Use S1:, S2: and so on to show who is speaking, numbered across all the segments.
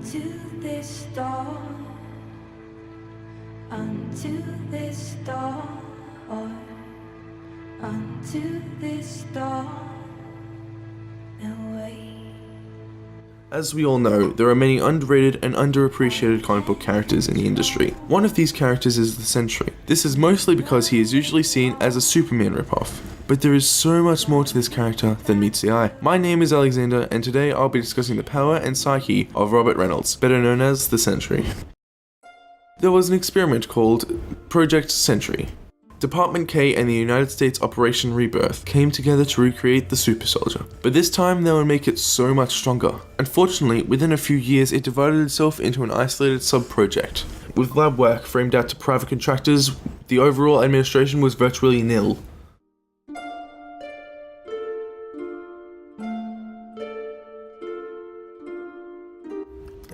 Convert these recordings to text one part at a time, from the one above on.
S1: unto this dawn, unto this dawn, unto this dawn, and wait.
S2: As we all know, there are many underrated and underappreciated comic book characters in the industry. One of these characters is the Sentry. This is mostly because he is usually seen as a Superman ripoff. But there is so much more to this character than meets the eye. My name is Alexander, and today I'll be discussing the power and psyche of Robert Reynolds, better known as the Sentry. There was an experiment called Project Sentry. Department K and the United States Operation Rebirth came together to recreate the super soldier, but this time they would make it so much stronger. Unfortunately, within a few years it divided itself into an isolated sub-project. With lab work framed out to private contractors, the overall administration was virtually nil.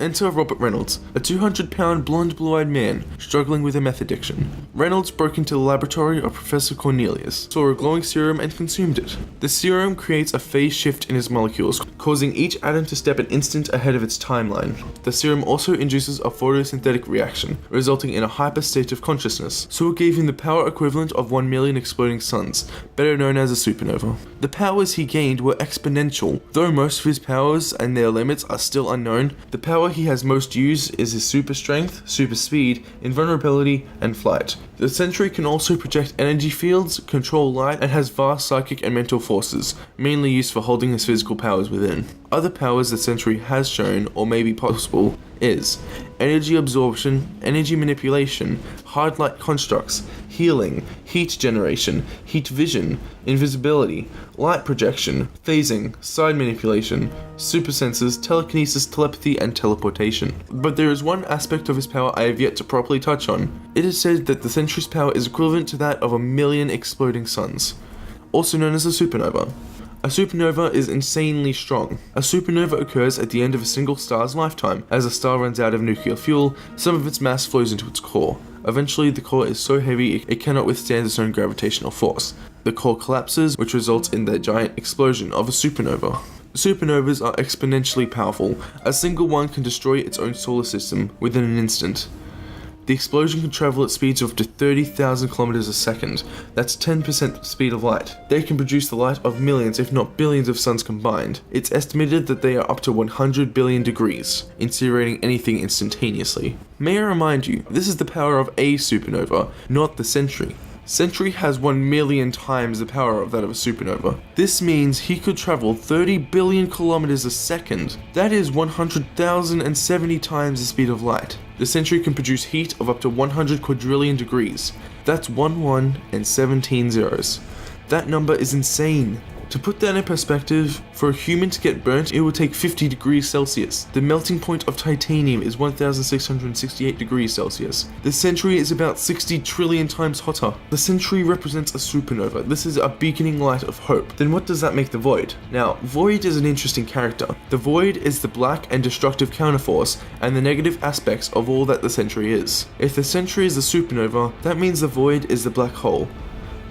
S2: Enter Robert Reynolds, a 200-pound blonde blue-eyed man struggling with a meth addiction. Reynolds broke into the laboratory of Professor Cornelius, saw a glowing serum and consumed it. The serum creates a phase shift in his molecules, causing each atom to step an instant ahead of its timeline. The serum also induces a photosynthetic reaction, resulting in a hyper state of consciousness, so it gave him the power equivalent of 1 million exploding suns, better known as a supernova. The powers he gained were exponential. Though most of his powers and their limits are still unknown, the power he has most used is his super strength, super speed, invulnerability, and flight. The Sentry can also project energy fields, control light, and has vast psychic and mental forces, mainly used for holding his physical powers within. Other powers the Sentry has shown, or may be possible, is energy absorption, energy manipulation, hard light constructs, healing, heat generation, heat vision, invisibility, light projection, phasing, side manipulation, super senses, telekinesis, telepathy, and teleportation. But there is one aspect of his power I have yet to properly touch on. It is said that the Sentry's power is equivalent to that of 1 million exploding suns, also known as a supernova. A supernova is insanely strong. A supernova occurs at the end of a single star's lifetime. As a star runs out of nuclear fuel, some of its mass flows into its core. Eventually, the core is so heavy it cannot withstand its own gravitational force. The core collapses, which results in the giant explosion of a supernova. Supernovas are exponentially powerful. A single one can destroy its own solar system within an instant. The explosion can travel at speeds of up to 30,000 kilometers a second. That's 10% the speed of light. They can produce the light of millions, if not billions of suns combined. It's estimated that they are up to 100 billion degrees, incinerating anything instantaneously. May I remind you, this is the power of a supernova, not the Sentry. Sentry has 1 million times the power of that of a supernova. This means he could travel 30 billion kilometers a second. That is 100,070 times the speed of light. The Sentry can produce heat of up to 100 quadrillion degrees. That's 1 and 17 zeros. That number is insane. To put that in perspective, for a human to get burnt, it would take 50 degrees Celsius. The melting point of titanium is 1,668 degrees Celsius. The Sentry is about 60 trillion times hotter. The Sentry represents a supernova. This is a beaconing light of hope. Then what does that make the Void? Now, Void is an interesting character. The Void is the black and destructive counterforce and the negative aspects of all that the Sentry is. If the Sentry is a supernova, that means the Void is the black hole,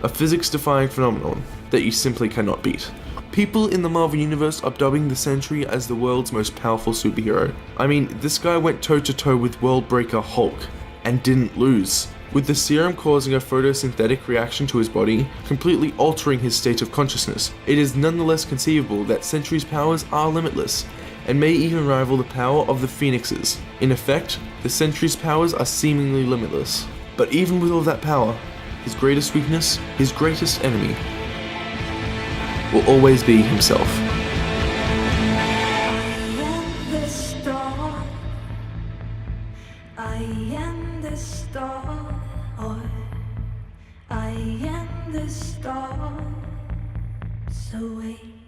S2: a physics-defying phenomenon that you simply cannot beat. People in the Marvel Universe are dubbing the Sentry as the world's most powerful superhero. I mean, this guy went toe-to-toe with Worldbreaker Hulk and didn't lose, with the serum causing a photosynthetic reaction to his body, completely altering his state of consciousness. It is nonetheless conceivable that Sentry's powers are limitless, and may even rival the power of the Phoenixes. In effect, the Sentry's powers are seemingly limitless. But even with all that power, his greatest weakness, his greatest enemy, will always be himself.
S1: I am the star, I am the star, so wait.